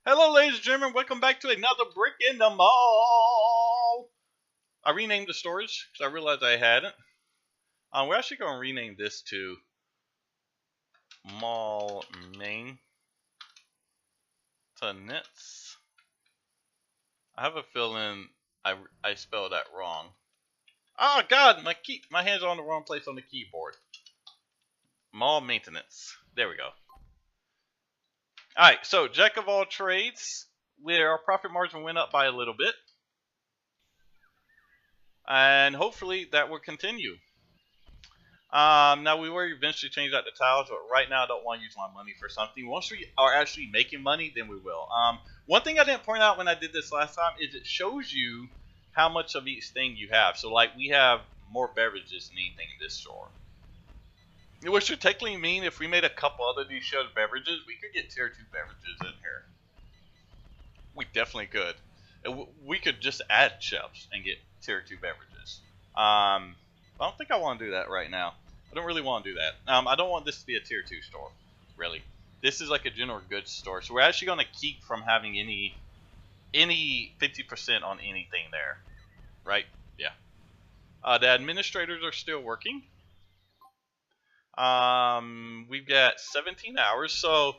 Hello, ladies and gentlemen. Welcome back to another Brick in the Mall. I renamed the storage because I realized I hadn't. We're actually going to rename this to Mall Maintenance. I have a feeling I spelled that wrong. Oh God, my hands are on the wrong place on the keyboard. Mall Maintenance. There we go. All right, so jack of all trades. Where our profit margin went up by a little bit. And hopefully that will continue. Now we will eventually change that to tiles, but right now I don't want to use my money for something. Once we are actually making money, then we will. One thing I didn't point out when I did this last time is it shows you how much of each thing you have. So like we have more beverages than anything in this store. Which would technically mean if we made a couple other of these shared beverages, we could get tier 2 beverages in here. We definitely could. We could just add shelves and get tier 2 beverages. I don't think I want to do that right now. I don't really want to do that. I don't want this to be a tier 2 store, really. This is like a general goods store, so we're actually going to keep from having any 50% on anything there, right? Yeah. The administrators are still working. We've got 17 hours, so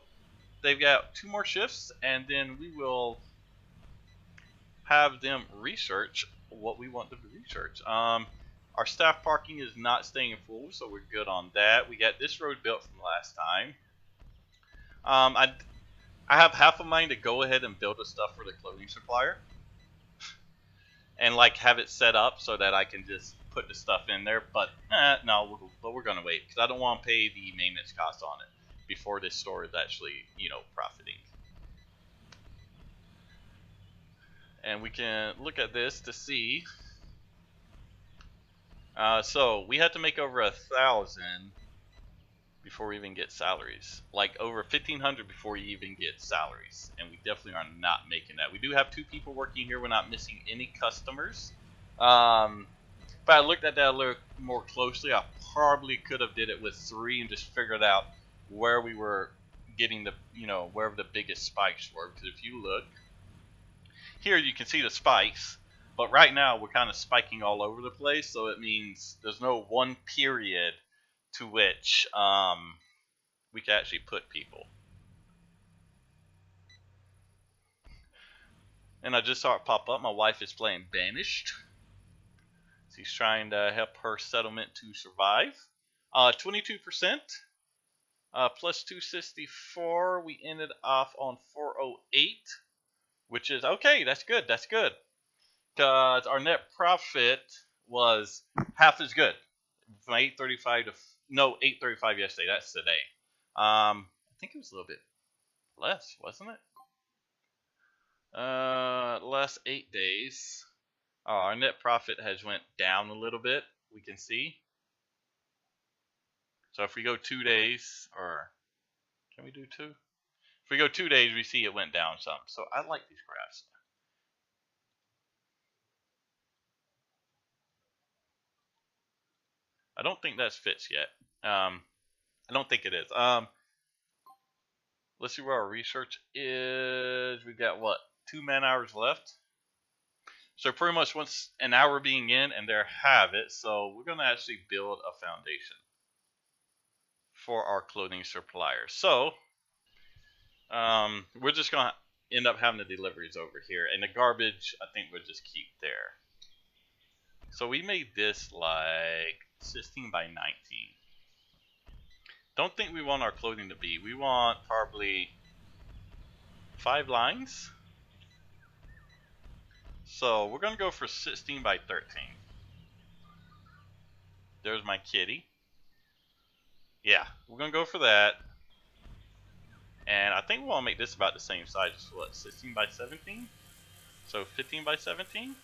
they've got 2 more shifts, and then we will have them research what we want them to research. Our staff parking is not staying full, so we're good on that. We got this road built from last time. I have half a mind to go ahead and build the stuff for the clothing supplier. And like have it set up so that I can just put the stuff in there. But no, we're going to wait. Because I don't want to pay the maintenance cost on it before this store is actually, profiting. And we can look at this to see. So we had to make over 1,000 before we even get salaries. Like over 1,500 before you even get salaries, and we definitely are not making that. We do have 2 people working here. We're not missing any customers. If I looked at that a little more closely, I probably could have did it with 3 and just figured out where we were getting the, wherever the biggest spikes were. Because if you look here, you can see the spikes. But right now, we're kind of spiking all over the place, so it means there's no one period to which we can actually put people. And I just saw it pop up. My wife is playing Banished. She's trying to help her settlement to survive. 22%. Plus 264. We ended off on 408. Which is okay. That's good. That's good. Because our net profit was half as good from 835 to 835 yesterday. That's today. I think it was a little bit less, wasn't it? Last 8 days. Our net profit has went down a little bit. We can see. So if we go 2 days, or can we do 2? If we go 2 days, we see it went down some. So I like these graphs. I don't think that's fits yet. I don't think it is. Let's see where our research is. We got what? 2 man hours left. So pretty much once an hour being in, and there have it. So we're going to actually build a foundation for our clothing supplier. So we're just going to end up having the deliveries over here. And the garbage, I think we'll just keep there. So we made this like 16 by 19. Don't think we want our clothing to be. We want probably 5 lines. So we're going to go for 16 by 13. There's my kitty. Yeah, we're going to go for that. And I think we want to make this about the same size as what? 16 by 17? So 15 by 17?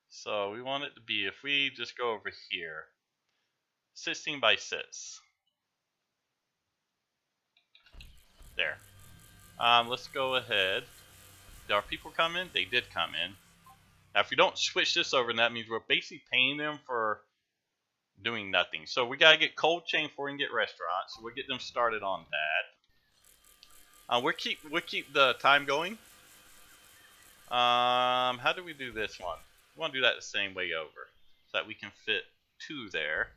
So we want it to be, if we just go over here, 16 by 6. There. Let's go ahead. Did our people come in? They did come in. Now, if we don't switch this over, that means we're basically paying them for doing nothing. So we gotta get cold chain before we can get restaurants. So we'll get them started on that. We'll keep the time going. How do we do this one? We want to do that the same way over, so that we can fit 2 there.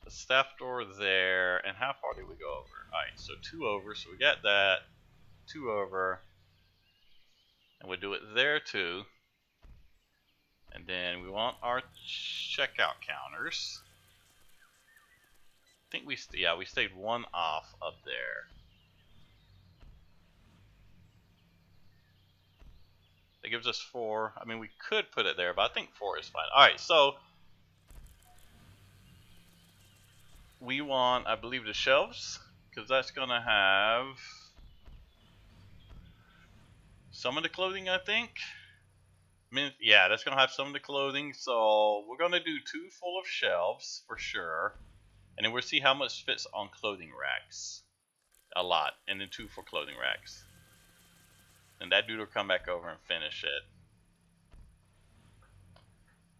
The staff door there, and how far do we go over? Alright, so 2 over, so we got that. 2 over. And we'll do it there too. And then we want our checkout counters. I think we stayed 1 off up there. That gives us 4. I mean, we could put it there, but I think 4 is fine. Alright, so we want, I believe, the shelves, because that's going to have some of the clothing, I think. I mean, yeah, that's going to have some of the clothing, so we're going to do 2 full of shelves for sure. And then we'll see how much fits on clothing racks. A lot. And then 2 for clothing racks. And that dude will come back over and finish it.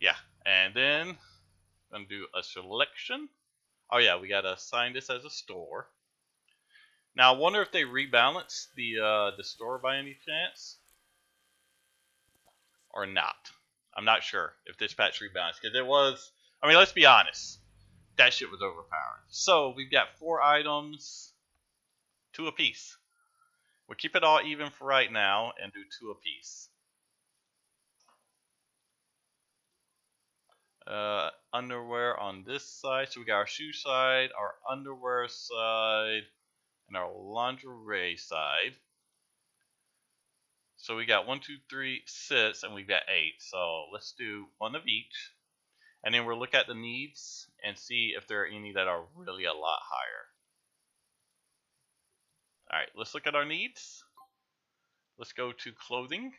Yeah. And then I'm going to do a selection. Oh yeah, we got to assign this as a store. Now I wonder if they rebalance the store by any chance. Or not. I'm not sure if this patch rebalanced. Because it was, I mean, let's be honest. That shit was overpowered. So we've got 4 items, 2 apiece. We'll keep it all even for right now and do 2 apiece. Underwear on this side. So we got our shoe side, our underwear side, and our lingerie side. So we got 1, 2, 3, 6, and we've got 8. So let's do 1 of each. And then we'll look at the needs and see if there are any that are really a lot higher. Alright, let's look at our needs. Let's go to clothing.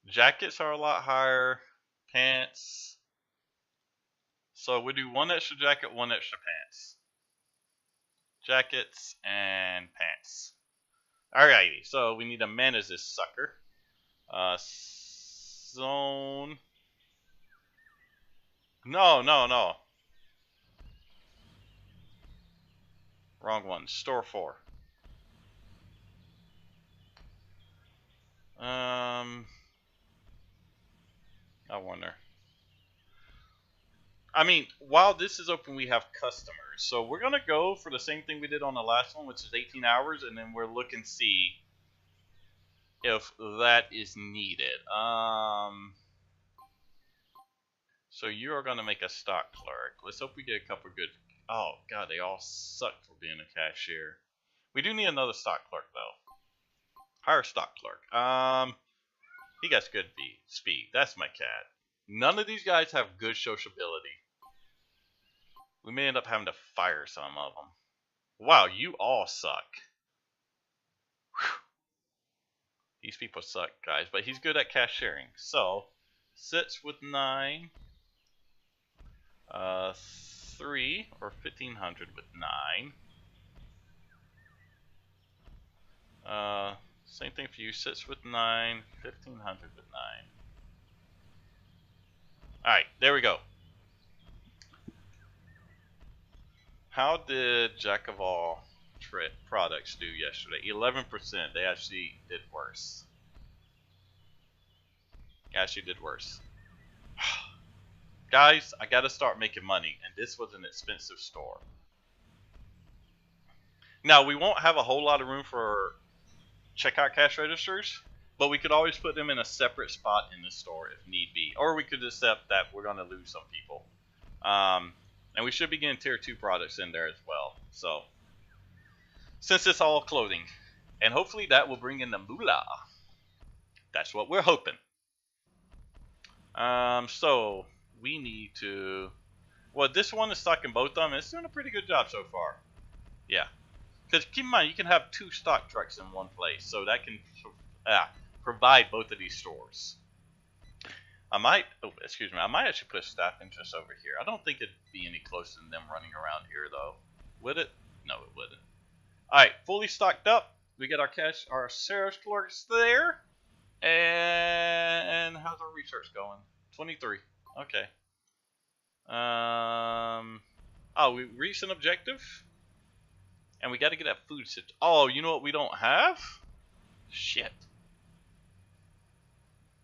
Jackets are a lot higher. Pants. So we'll do 1 extra jacket, 1 extra pants. Jackets and pants. Alrighty, so we need to manage this sucker. Zone. No. Wrong one. Store 4. I wonder. I mean, while this is open, we have customers. So we're going to go for the same thing we did on the last one, which is 18 hours, and then we'll look and see if that is needed. So you are going to make a stock clerk. Let's hope we get a couple good... Oh, God, they all suck for being a cashier. We do need another stock clerk, though. Hire stock clerk. He got good speed. That's my cat. None of these guys have good sociability. We may end up having to fire some of them. Wow, you all suck. Whew. These people suck, guys. But he's good at cashiering. So, sits with 9. 3 or 1500 with 9. Same thing for you. Sits with 9. 1500 with 9. Alright, there we go. How did Jack of all products do yesterday? 11%. They actually did worse. Guys, I gotta start making money, and this was an expensive store. Now, we won't have a whole lot of room for checkout cash registers, but we could always put them in a separate spot in the store if need be. Or we could accept that we're going to lose some people. And we should be getting tier 2 products in there as well. So, since it's all clothing. And hopefully that will bring in the moolah. That's what we're hoping. So, we need to... Well, this one is stocking both of them. It's doing a pretty good job so far. Yeah. Because keep in mind, you can have 2 stock trucks in one place. So that can provide both of these stores. I might actually put staff interest over here. I don't think it'd be any closer than them running around here, though. Would it? No, it wouldn't. Alright, fully stocked up. We get our sheriff's clerks there. And how's our research going? 23. Okay. We reached an objective. And we got to get that food situation. Oh, you know what we don't have? Shit.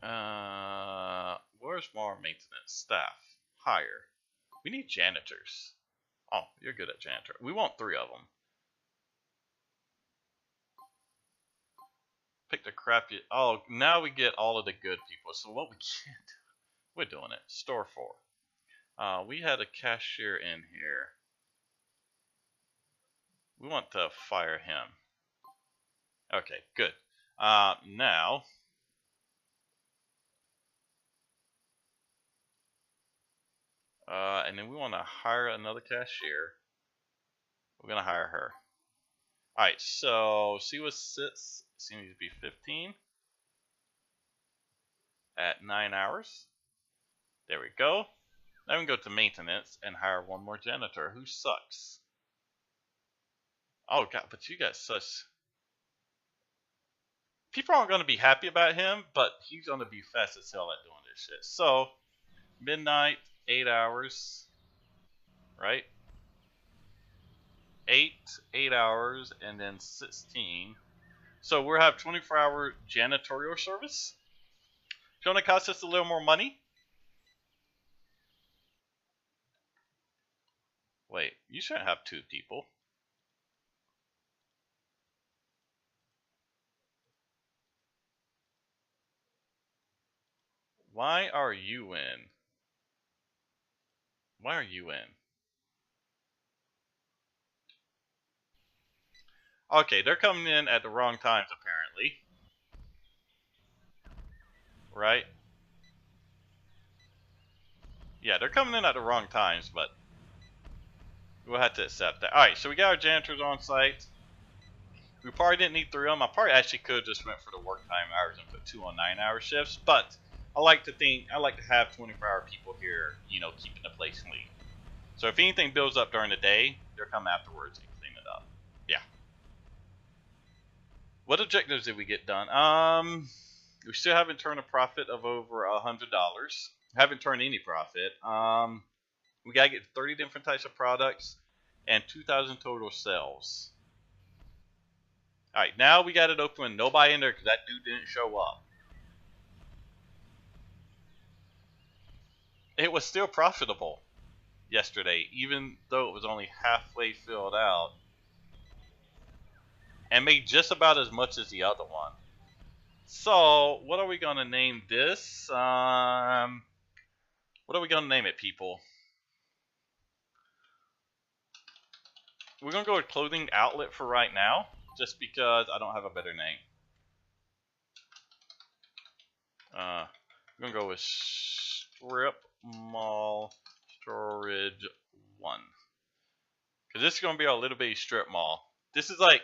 Where's more maintenance? Staff. Hire. We need janitors. Oh, you're good at janitor. We want 3 of them. Pick the crappy. Oh, now we get all of the good people. So what we can't do. We're doing it. Store 4. We had a cashier in here. We want to fire him. Okay, good. Now. And then we want to hire another cashier. We're going to hire her. Alright, so see what sits. Seems to be 15. At 9 hours. There we go. Now we can go to maintenance and hire one more janitor who sucks. Oh god, but you got such... People aren't going to be happy about him, but he's going to be fast as hell at doing this shit. So, midnight, 8 hours, right? 8 hours, and then 16. So we'll have 24-hour janitorial service. It's going to cost us a little more money. Wait, you shouldn't have 2 people. Why are you in? Why are you in? Okay, they're coming in at the wrong times, apparently. Right? Yeah, they're coming in at the wrong times, but we'll have to accept that. Alright, so we got our janitors on site. We probably didn't need 3 of them. I probably actually could have just went for the work time hours and put 2 on 9-hour shifts, but I like to have 24-hour people here, you know, keeping the place clean. So if anything builds up during the day, they'll come afterwards and clean it up. Yeah. What objectives did we get done? We still haven't turned a profit of over $100. Haven't turned any profit. We gotta get 30 different types of products and 2,000 total sales. Alright, now we got it open with nobody in there because that dude didn't show up. It was still profitable yesterday, even though it was only halfway filled out. And made just about as much as the other one. So, what are we going to name this? What are we going to name it, people? We're going to go with clothing outlet for right now, just because I don't have a better name. We're going to go with Strip Mall Storage 1. Because this is going to be our little bitty strip mall. This is going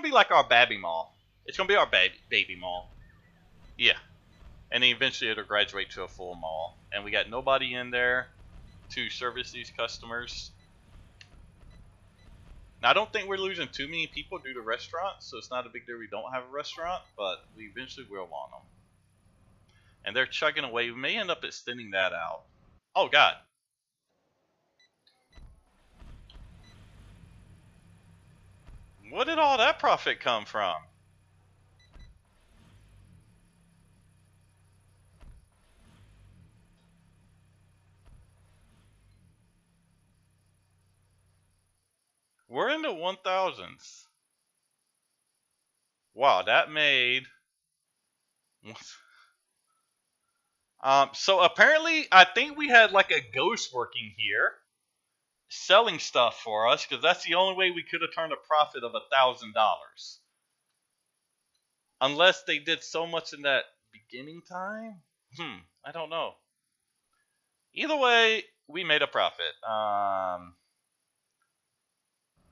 to be like our baby mall. It's going to be our baby mall. Yeah. And then eventually it'll graduate to a full mall. And we got nobody in there to service these customers. Now, I don't think we're losing too many people due to restaurants, so it's not a big deal we don't have a restaurant, but we eventually will want them. And they're chugging away. We may end up extending that out. Oh, God. Where did all that profit come from? We're in the 1000s. Wow, that made... So apparently, I think we had like a ghost working here, selling stuff for us, because that's the only way we could have turned a profit of $1,000. Unless they did so much in that beginning time? I don't know. Either way, we made a profit.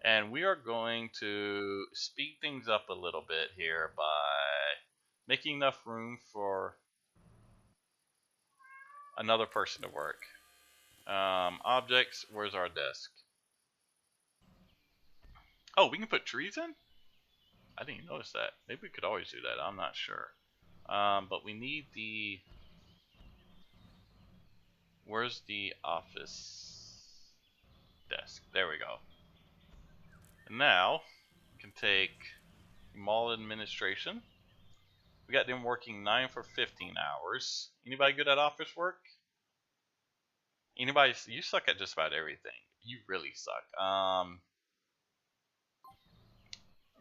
And we are going to speed things up a little bit here by making enough room for another person to work. Objects, where's our desk? Oh, we can put trees in? I didn't even notice that. Maybe we could always do that. I'm not sure. But we need the... Where's the office desk? There we go. And now, we can take mall administration. We got them working 9 for 15 hours. Anybody good at office work? Anybody? You suck at just about everything. You really suck.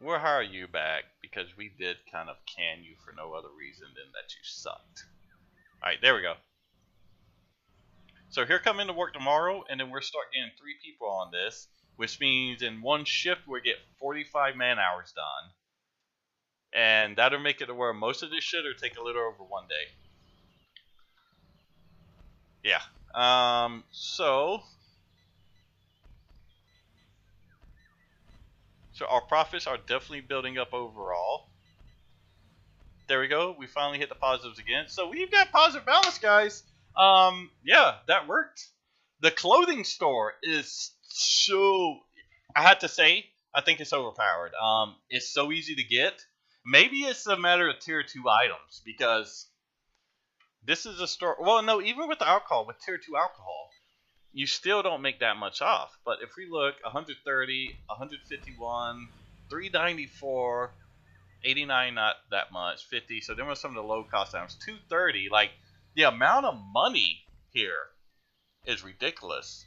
We'll hire you back because we did kind of can you for no other reason than that you sucked. Alright, there we go. So here come into work tomorrow, and then we'll start getting 3 people on this, which means in one shift we'll get 45 man hours done. And that'll make it to where most of this shit will take a little over 1 day. Yeah. So our profits are definitely building up overall. There we go. We finally hit the positives again. So we've got positive balance, guys. Yeah, that worked. The clothing store is so... I had to say, I think it's overpowered. It's so easy to get. Maybe it's a matter of tier 2 items, because this is a store... Well, no, even with the alcohol, with tier 2 alcohol, you still don't make that much off. But if we look, 130, 151, 394, 89, not that much, 50. So there was some of the low cost items. 230, like, the amount of money here is ridiculous.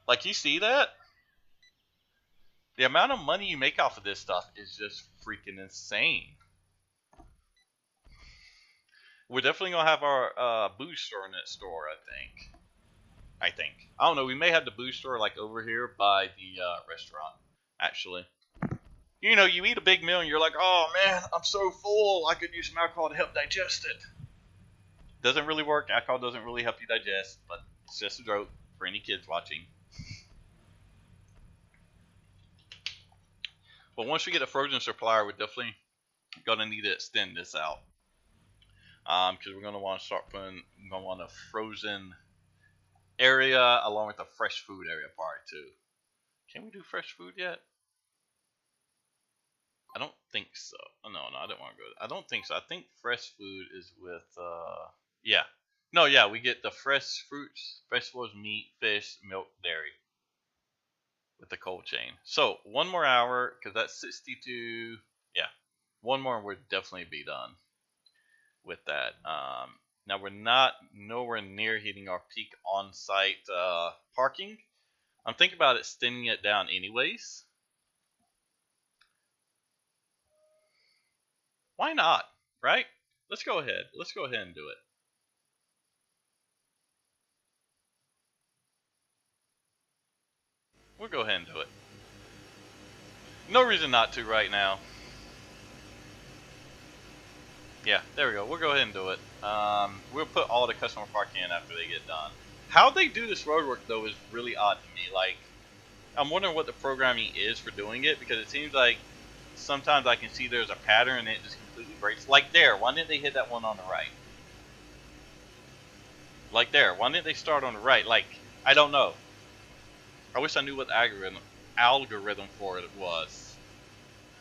Like, you see that? The amount of money you make off of this stuff is just freaking insane. We're definitely going to have our booze store in that store, I think. I don't know, we may have the booze store like over here by the restaurant, actually. You know, you eat a big meal and you're like, oh man, I'm so full, I could use some alcohol to help digest it. Doesn't really work, alcohol doesn't really help you digest, but it's just a joke for any kids watching. But once we get a frozen supplier, we're definitely going to need to extend this out. Because we're going to want to start putting, we're going to want a frozen area along with a fresh food area part too. Can we do fresh food yet? I don't think so. Oh, no, I don't want to go. I don't think so. I think fresh food is with, yeah. No, yeah, we get the fresh fruits, vegetables, meat, fish, milk, dairy. With the cold chain. So, 1 more hour, because that's 62. Yeah, 1 more and we'll definitely be done with that. Now, we're not nowhere near hitting our peak on-site parking. I'm thinking about extending it down anyways. Why not, right? Let's go ahead. Let's go ahead and do it. We'll go ahead and do it. No reason not to right now. Yeah, there we go. We'll go ahead and do it. We'll put all the customer parking in after they get done. How they do this road work, though, is really odd to me. Like, I'm wondering what the programming is for doing it, because it seems like sometimes I can see there's a pattern and it just completely breaks. Like there, why didn't they hit that one on the right? Like there, why didn't they start on the right? Like, I don't know. I wish I knew what the algorithm for it was,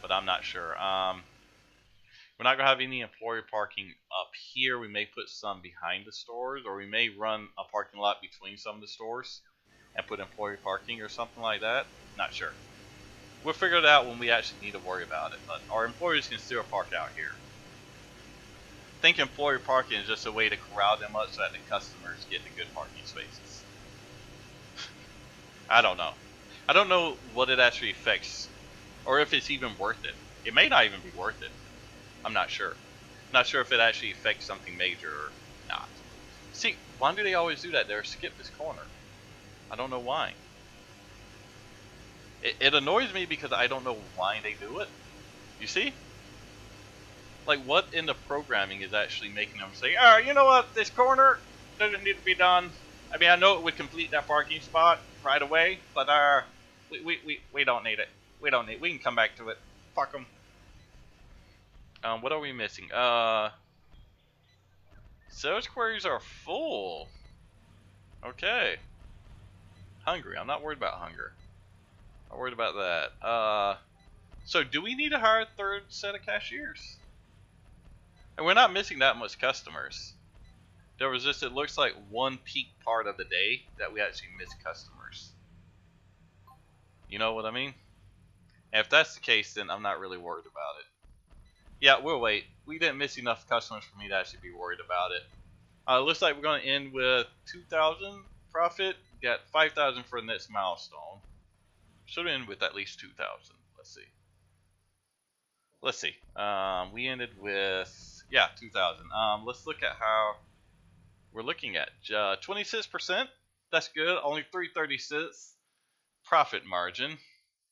but I'm not sure. We're not going to have any employee parking up here. We may put some behind the stores, or we may run a parking lot between some of the stores and put employee parking or something like that. Not sure. We'll figure it out when we actually need to worry about it, but our employees can still park out here. I think employee parking is just a way to corral them up so that the customers get the good parking spaces. I don't know. I don't know what it actually affects, or if it's even worth it. It may not even be worth it. I'm not sure. Not sure if it actually affects something major or not. See, why do they always do that there? Skip this corner. I don't know why. It annoys me because I don't know why they do it. You see? Like, what in the programming is actually making them say, oh, you know what, this corner doesn't need to be done. I mean, I know it would complete that parking spot right away, but we don't need it. We don't need. We can come back to it. Fuck them. What are we missing? Sales queries are full. Okay. Hungry. I'm not worried about hunger. Not worried about that. So do we need to hire a third set of cashiers? And we're not missing that much customers. There was just, it looks like one peak part of the day that we actually missed customers. You know what I mean? And if that's the case, then I'm not really worried about it. Yeah, we'll wait. We didn't miss enough customers for me to actually be worried about it. Looks like we're going to end with 2,000 profit. Got 5,000 for the next milestone. Should end with at least 2,000. Let's see. Let's see. We ended with, yeah, 2,000. Let's look at how we're looking at 26%. That's good. Only 336 profit margin.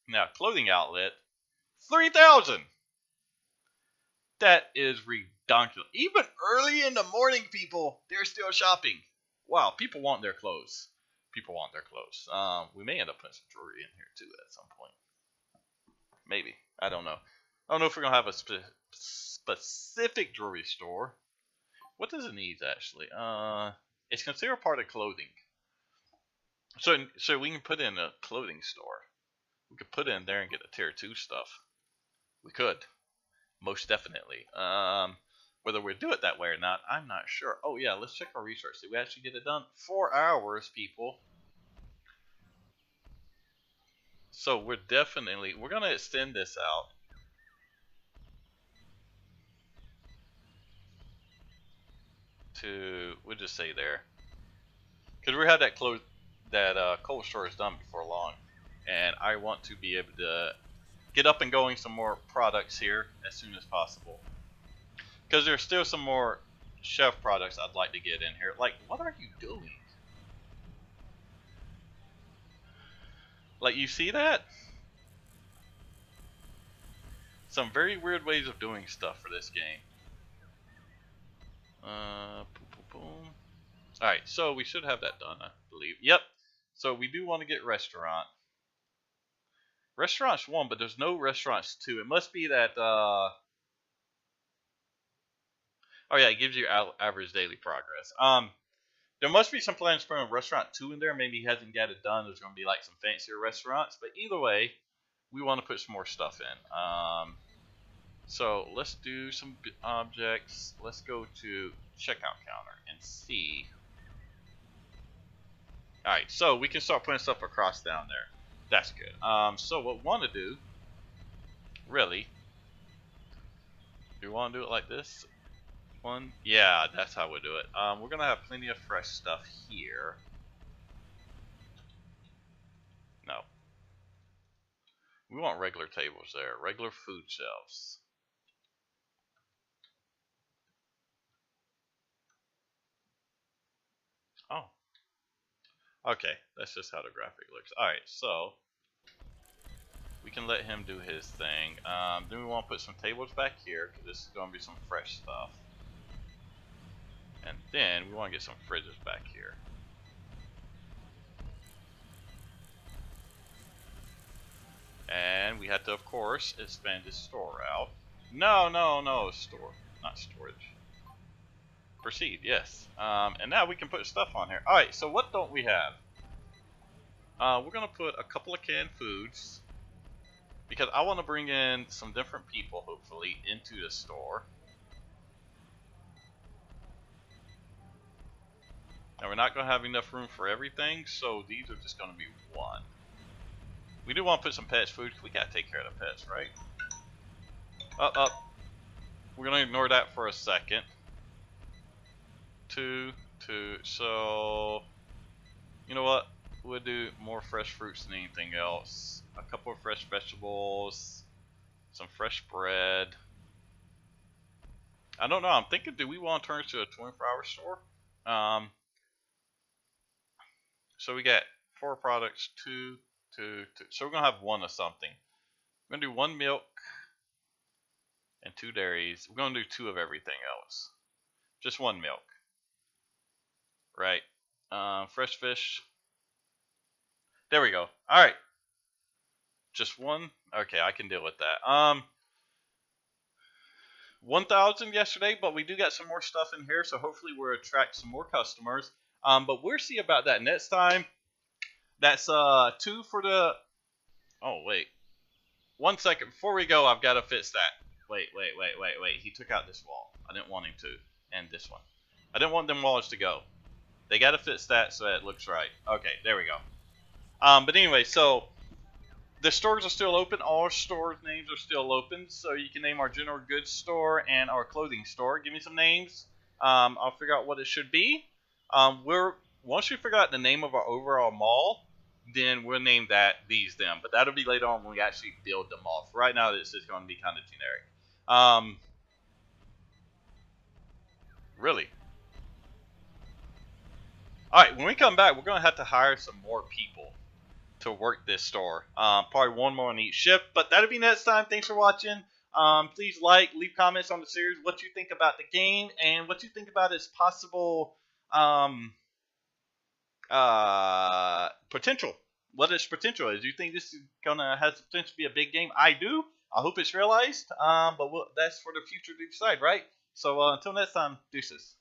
Now clothing outlet, 3,000. That is redonkulous. Even early in the morning, people, they're still shopping. Wow, people want their clothes. People want their clothes. We may end up putting some jewelry in here too at some point. Maybe. I don't know. I don't know if we're gonna have a specific jewelry store. What does it need actually? It's considered part of clothing. So we can put in a clothing store. We could put it in there and get the tier 2 stuff. We could. Most definitely. Whether we do it that way or not, I'm not sure. Oh yeah, let's check our research. Did we actually get it done? 4 hours, people. So we're gonna extend this out. We'll just say there. Because we had that cold storage done before long. And I want to be able to get up and going some more products here as soon as possible. Because there's still some more chef products I'd like to get in here. Like, what are you doing? Like, you see that? Some very weird ways of doing stuff for this game. Boom, boom, boom. Alright, so we should have that done, I believe. Yep. So we do want to get restaurant. Restaurants 1, but there's no restaurants 2. It must be that, oh yeah, it gives you average daily progress. There must be some plans for a restaurant 2 in there. Maybe he hasn't got it done. There's going to be like some fancier restaurants. But either way, we want to put some more stuff in. So let's do some objects. Let's go to checkout counter and see. Alright, so we can start putting stuff across down there. That's good. So what we want to do, really, do we want to do it like this? One, yeah, that's how we do it. We're gonna have plenty of fresh stuff here. No, we want regular tables there, regular food shelves. Oh, okay, that's just how the graphic looks. Alright, so we can let him do his thing. Then we want to put some tables back here, because this is going to be some fresh stuff. And then we want to get some fridges back here. And we had to, of course, expand this store out. No, store, not storage. Proceed, yes. And now we can put stuff on here. Alright, so what don't we have? We're going to put a couple of canned foods. Because I want to bring in some different people, hopefully, into the store. Now we're not going to have enough room for everything, so these are just going to be 1. We do want to put some pets food, because we got to take care of the pets, right? Up. We're going to ignore that for a second. 2, so... You know what? We'll do more fresh fruits than anything else. A couple of fresh vegetables. Some fresh bread. I don't know, I'm thinking, do we want to turn it to a 24-hour store? So we got 4 products, 2. So we're going to have 1 of something. We're going to do 1 milk and 2 dairies. We're going to do 2 of everything else. Just 1 milk. Right. Fresh fish. There we go. Alright. Just 1? Okay, I can deal with that. 1,000 yesterday, but we do got some more stuff in here, so hopefully we'll attract some more customers. But we'll see about that next time. That's 2 for the... Oh, wait. 1 second. Before we go, I've got to fix that. Wait. He took out this wall. I didn't want him to. And this one. I didn't want them walls to go. They got to fix that so that it looks right. Okay, there we go. But anyway, so the stores are still open. All stores' names are still open. So you can name our general goods store and our clothing store. Give me some names. I'll figure out what it should be. Once we figure out the name of our overall mall, then we'll name them. But that'll be later on when we actually build the mall. For right now, this is going to be kind of generic. Really. All right, when we come back, we're going to have to hire some more people to work this store. Probably one more on each shift, but that'll be next time. Thanks for watching. Please leave comments on the series, what you think about the game, and what you think about its possible potential. What its potential is. Do you think this is gonna has the potential to be a big game? I do. I hope it's realized. But that's for the future to decide, right? So until next time, deuces.